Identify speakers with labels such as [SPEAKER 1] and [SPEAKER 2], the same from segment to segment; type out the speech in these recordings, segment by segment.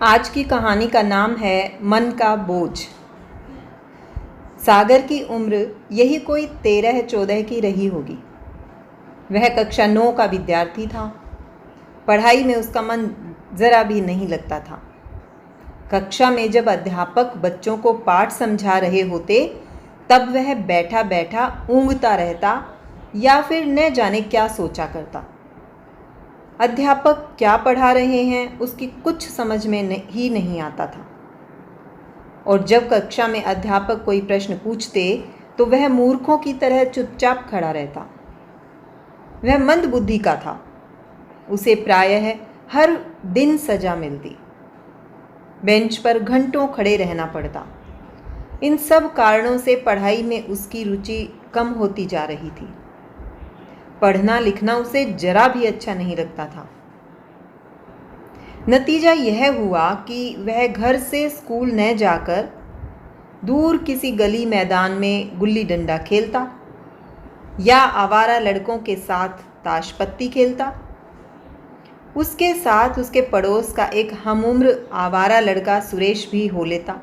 [SPEAKER 1] आज की कहानी का नाम है मन का बोझ। सागर की उम्र यही कोई 13-14 की रही होगी। वह कक्षा 9 का विद्यार्थी था। पढ़ाई में उसका मन जरा भी नहीं लगता था। कक्षा में जब अध्यापक बच्चों को पाठ समझा रहे होते तब वह बैठा बैठा ऊँघता रहता या फिर न जाने क्या सोचा करता। अध्यापक क्या पढ़ा रहे हैं उसकी कुछ समझ में ही नहीं आता था। और जब कक्षा में अध्यापक कोई प्रश्न पूछते तो वह मूर्खों की तरह चुपचाप खड़ा रहता। वह मंद बुद्धि का था। उसे प्रायः हर दिन सजा मिलती। बेंच पर घंटों खड़े रहना पड़ता। इन सब कारणों से पढ़ाई में उसकी रुचि कम होती जा रही थी। पढ़ना लिखना उसे जरा भी अच्छा नहीं लगता था। नतीजा यह हुआ कि वह घर से स्कूल न जाकर दूर किसी गली मैदान में गुल्ली डंडा खेलता या आवारा लड़कों के साथ ताश पत्ती खेलता। उसके साथ उसके पड़ोस का एक हमउम्र आवारा लड़का सुरेश भी हो लेता।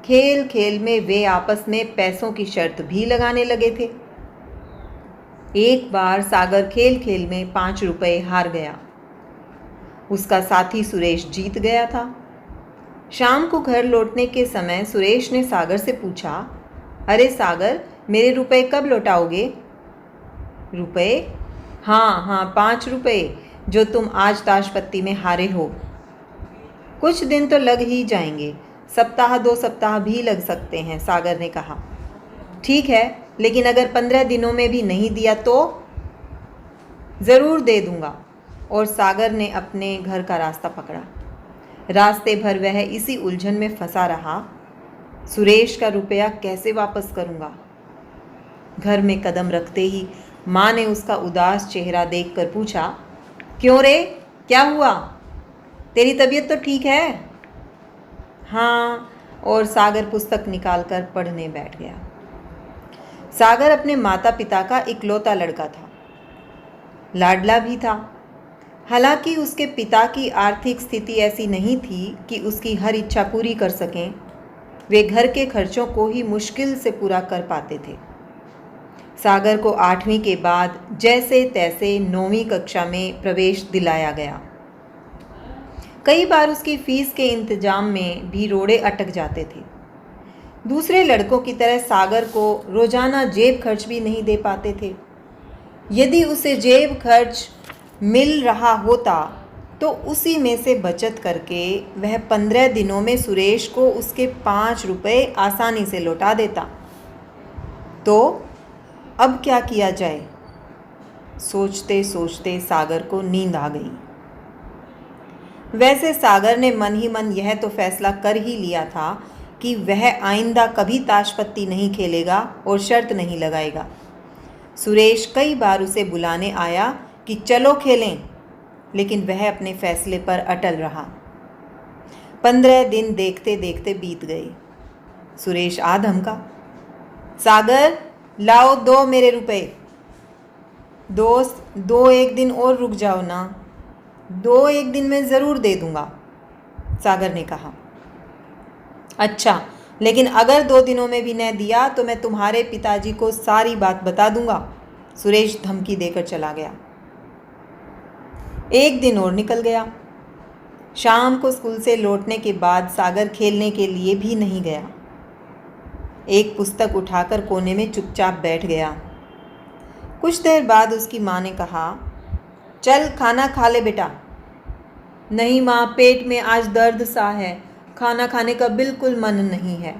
[SPEAKER 1] खेल खेल में वे आपस में पैसों की शर्त भी लगाने लगे थे। एक बार सागर खेल खेल में 5 रुपए हार गया। उसका साथी सुरेश जीत गया था। शाम को घर लौटने के समय सुरेश ने सागर से पूछा, अरे सागर, मेरे रुपए कब लौटाओगे? रुपए? हाँ, 5 रुपए जो तुम आज ताश पत्ती में हारे हो। कुछ दिन तो लग ही जाएंगे, सप्ताह 2 सप्ताह भी लग सकते हैं, सागर ने कहा। ठीक है, लेकिन अगर 15 दिनों में भी नहीं दिया तो? ज़रूर दे दूंगा। और सागर ने अपने घर का रास्ता पकड़ा। रास्ते भर वह इसी उलझन में फंसा रहा। सुरेश का रुपया कैसे वापस करूंगा? घर में कदम रखते ही माँ ने उसका उदास चेहरा देखकर पूछा, क्यों रे, क्या हुआ? तेरी तबीयत तो ठीक है? हाँ। और सागर पुस्तक निकालकर पढ़ने बैठ गया। सागर अपने माता पिता का इकलौता लड़का था। लाडला भी था। हालांकि उसके पिता की आर्थिक स्थिति ऐसी नहीं थी कि उसकी हर इच्छा पूरी कर सकें। वे घर के खर्चों को ही मुश्किल से पूरा कर पाते थे। सागर को 8वीं के बाद जैसे तैसे 9वीं कक्षा में प्रवेश दिलाया गया। कई बार उसकी फीस के इंतजाम में भी रोड़े अटक जाते थे। दूसरे लड़कों की तरह सागर को रोजाना जेब खर्च भी नहीं दे पाते थे। यदि उसे जेब खर्च मिल रहा होता तो उसी में से बचत करके वह 15 दिनों में सुरेश को उसके 5 रुपए आसानी से लौटा देता। तो अब क्या किया जाए? सोचते सोचते सागर को नींद आ गई। वैसे सागर ने मन ही मन यह तो फैसला कर ही लिया था कि वह आइंदा कभी ताश पत्ती नहीं खेलेगा और शर्त नहीं लगाएगा। सुरेश कई बार उसे बुलाने आया कि चलो खेलें, लेकिन वह अपने फैसले पर अटल रहा। 15 दिन देखते देखते बीत गए। सुरेश आ धमका, सागर, लाओ 2 मेरे रुपए। दोस्त, 2-1 दिन और रुक जाओ ना। 2-1 दिन में ज़रूर दे दूंगा, सागर ने कहा। अच्छा, लेकिन अगर 2 दिनों में भी न दिया तो मैं तुम्हारे पिताजी को सारी बात बता दूंगा, सुरेश धमकी देकर चला गया। 1 दिन और निकल गया। शाम को स्कूल से लौटने के बाद सागर खेलने के लिए भी नहीं गया। एक पुस्तक उठाकर कोने में चुपचाप बैठ गया। कुछ देर बाद उसकी माँ ने कहा, चल खाना खा ले बेटा। नहीं माँ, पेट में आज दर्द सा है, खाना खाने का बिल्कुल मन नहीं है।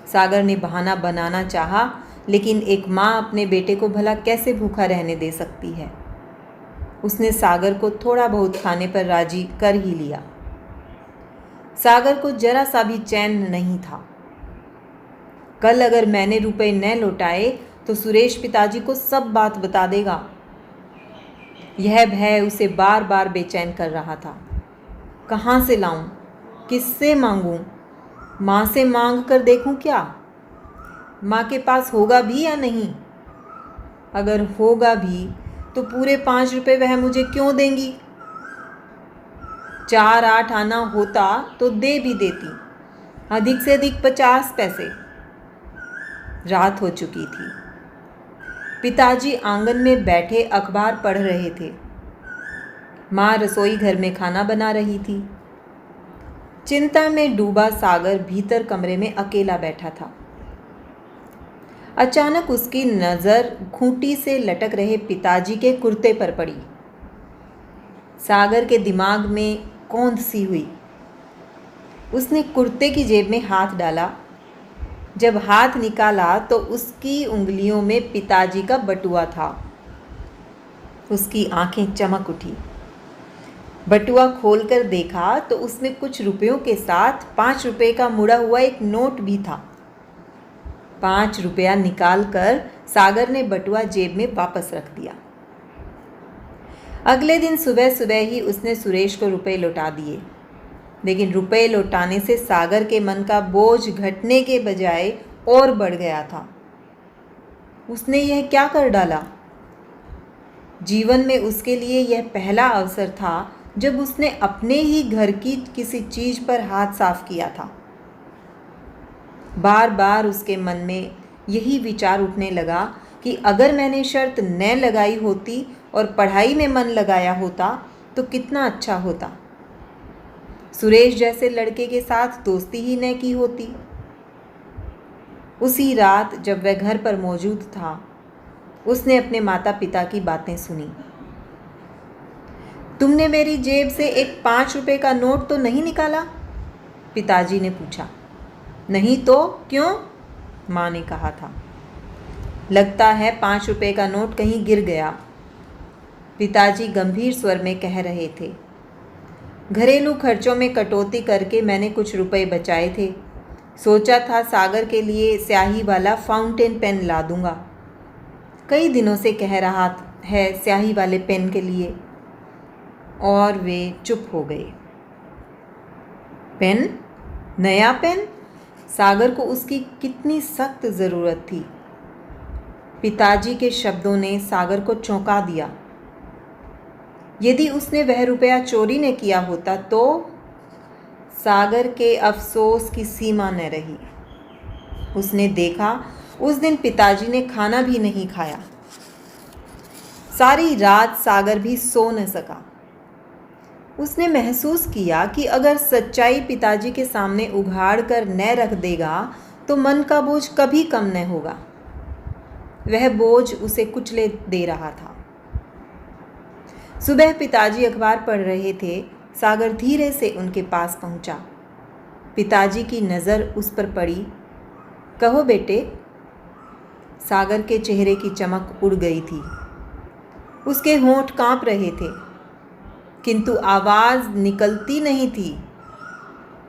[SPEAKER 1] सागर ने बहाना बनाना चाहा, लेकिन एक माँ अपने बेटे को भला कैसे भूखा रहने दे सकती है। उसने सागर को थोड़ा बहुत खाने पर राजी कर ही लिया। सागर को जरा सा भी चैन नहीं था। कल अगर मैंने रुपए न लौटाए तो सुरेश पिताजी को सब बात बता देगा। यह भय उसे बार बार बेचैन कर रहा था। कहाँ से लाऊं? किससे मांगूं? माँ से मांग कर देखूं क्या? माँ के पास होगा भी या नहीं? अगर होगा भी तो पूरे 5 रुपए वह मुझे क्यों देंगी? 4-8 आना होता तो दे भी देती, अधिक से अधिक 50 पैसे। रात हो चुकी थी। पिताजी आंगन में बैठे अखबार पढ़ रहे थे। माँ रसोई घर में खाना बना रही थी। चिंता में डूबा सागर भीतर कमरे में अकेला बैठा था। अचानक उसकी नज़र खूंटी से लटक रहे पिताजी के कुर्ते पर पड़ी। सागर के दिमाग में कौंध सी हुई। उसने कुर्ते की जेब में हाथ डाला। जब हाथ निकाला तो उसकी उंगलियों में पिताजी का बटुआ था। उसकी आंखें चमक उठी। बटुआ खोलकर देखा तो उसमें कुछ रुपयों के साथ 5 रुपये का मुड़ा हुआ एक नोट भी था। 5 रुपया निकालकर सागर ने बटुआ जेब में वापस रख दिया। अगले दिन सुबह सुबह ही उसने सुरेश को रुपए लौटा दिए, लेकिन रुपए लौटाने से सागर के मन का बोझ घटने के बजाय और बढ़ गया था। उसने यह क्या कर डाला? जीवन में उसके लिए यह पहला अवसर था जब उसने अपने ही घर की किसी चीज़ पर हाथ साफ किया था। बार बार उसके मन में यही विचार उठने लगा कि अगर मैंने शर्त न लगाई होती और पढ़ाई में मन लगाया होता तो कितना अच्छा होता। सुरेश जैसे लड़के के साथ दोस्ती ही न की होती। उसी रात जब वह घर पर मौजूद था, उसने अपने माता पिता की बातें सुनी। तुमने मेरी जेब से एक 5 रुपये का नोट तो नहीं निकाला? पिताजी ने पूछा। नहीं तो क्यों? माँ ने कहा था। लगता है 5 रुपये का नोट कहीं गिर गया, पिताजी गंभीर स्वर में कह रहे थे। घरेलू खर्चों में कटौती करके मैंने कुछ रुपए बचाए थे। सोचा था सागर के लिए स्याही वाला फाउंटेन पेन ला दूंगा। कई दिनों से कह रहा है स्याही वाले पेन के लिए। और वे चुप हो गए। पेन? नया पेन? सागर को उसकी कितनी सख्त ज़रूरत थी। पिताजी के शब्दों ने सागर को चौंका दिया। यदि उसने वह रुपया चोरी न किया होता तो सागर के अफसोस की सीमा न रही। उसने देखा उस दिन पिताजी ने खाना भी नहीं खाया। सारी रात सागर भी सो न सका। उसने महसूस किया कि अगर सच्चाई पिताजी के सामने उघाड़ कर न रख देगा तो मन का बोझ कभी कम न होगा। वह बोझ उसे कुचले दे रहा था। सुबह पिताजी अखबार पढ़ रहे थे। सागर धीरे से उनके पास पहुंचा। पिताजी की नज़र उस पर पड़ी। कहो बेटे। सागर के चेहरे की चमक उड़ गई थी। उसके होंठ कांप रहे थे, किंतु आवाज़ निकलती नहीं थी।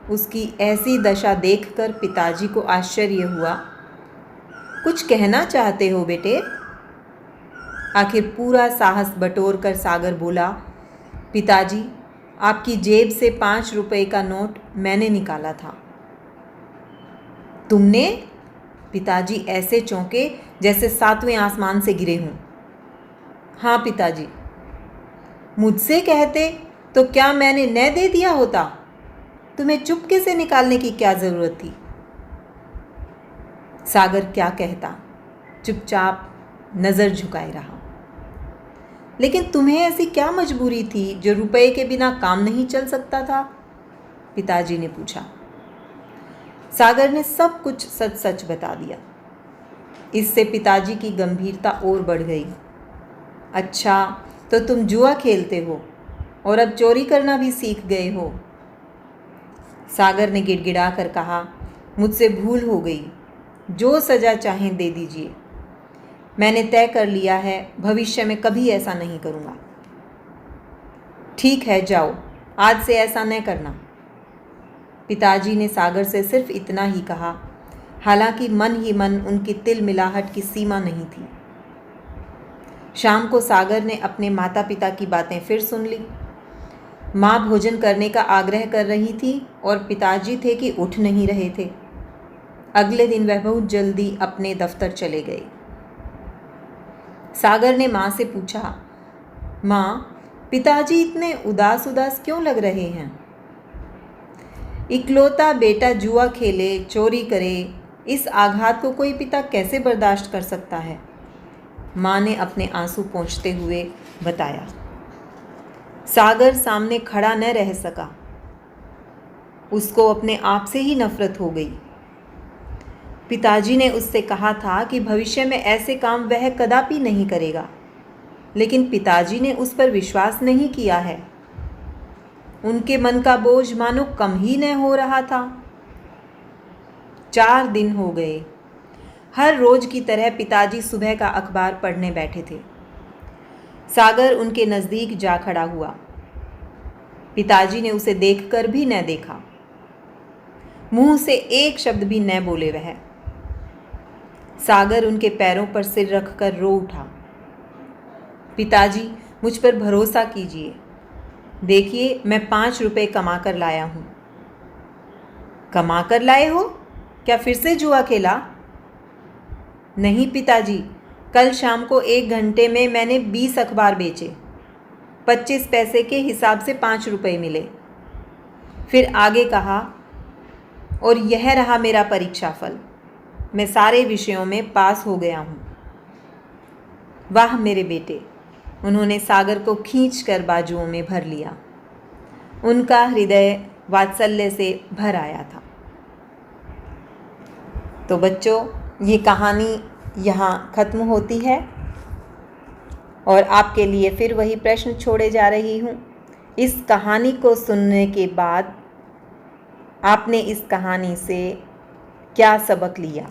[SPEAKER 1] उसकी ऐसी दशा देखकर पिताजी को आश्चर्य हुआ। कुछ कहना चाहते हो बेटे? आखिर पूरा साहस बटोर कर सागर बोला, पिताजी, आपकी जेब से 5 रुपये का नोट मैंने निकाला था। तुमने? पिताजी ऐसे चौंके जैसे 7वें आसमान से गिरे हों। हाँ पिताजी। मुझसे कहते तो क्या मैंने न दे दिया होता? तुम्हें चुपके से निकालने की क्या ज़रूरत थी? सागर क्या कहता, चुपचाप नज़र झुकाए रहा। लेकिन तुम्हें ऐसी क्या मजबूरी थी जो रुपए के बिना काम नहीं चल सकता था? पिताजी ने पूछा। सागर ने सब कुछ सच सच बता दिया। इससे पिताजी की गंभीरता और बढ़ गई। अच्छा, तो तुम जुआ खेलते हो और अब चोरी करना भी सीख गए हो? सागर ने गिड़गिड़ा कर कहा, मुझसे भूल हो गई। जो सज़ा चाहें दे दीजिए। मैंने तय कर लिया है भविष्य में कभी ऐसा नहीं करूँगा। ठीक है, जाओ, आज से ऐसा न करना। पिताजी ने सागर से सिर्फ इतना ही कहा, हालांकि मन ही मन उनकी तिल मिलाहट की सीमा नहीं थी। शाम को सागर ने अपने माता पिता की बातें फिर सुन ली। माँ भोजन करने का आग्रह कर रही थी और पिताजी थे कि उठ नहीं रहे थे। अगले दिन वह बहुत जल्दी अपने दफ्तर चले गए। सागर ने माँ से पूछा, माँ, पिताजी इतने उदास उदास क्यों लग रहे हैं? इकलौता बेटा जुआ खेले, चोरी करे, इस आघात को कोई पिता कैसे बर्दाश्त कर सकता है? माँ ने अपने आंसू पोंछते हुए बताया। सागर सामने खड़ा न रह सका। उसको अपने आप से ही नफरत हो गई। पिताजी ने उससे कहा था कि भविष्य में ऐसे काम वह कदापि नहीं करेगा, लेकिन पिताजी ने उस पर विश्वास नहीं किया है। उनके मन का बोझ मानो कम ही न हो रहा था। 4 दिन हो गए। हर रोज की तरह पिताजी सुबह का अखबार पढ़ने बैठे थे। सागर उनके नज़दीक जा खड़ा हुआ। पिताजी ने उसे देखकर भी न देखा। मुंह से एक शब्द भी न बोले वह। सागर उनके पैरों पर सिर रखकर रो उठा। पिताजी, मुझ पर भरोसा कीजिए। देखिए, मैं 5 रुपए कमा कर लाया हूँ। कमा कर लाए हो? क्या फिर से जुआ खेला? नहीं पिताजी, कल शाम को 1 घंटे में मैंने 20 अखबार बेचे। 25 पैसे के हिसाब से 5 रुपए मिले। फिर आगे कहा, और यह रहा मेरा परीक्षा फल। मैं सारे विषयों में पास हो गया हूँ। वाह मेरे बेटे! उन्होंने सागर को खींचकर बाजुओं में भर लिया। उनका हृदय वात्सल्य से भर आया था। तो बच्चों, ये कहानी यहाँ ख़त्म होती है और आपके लिए फिर वही प्रश्न छोड़े जा रही हूँ। इस कहानी को सुनने के बाद आपने इस कहानी से क्या सबक लिया?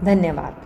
[SPEAKER 1] धन्यवाद।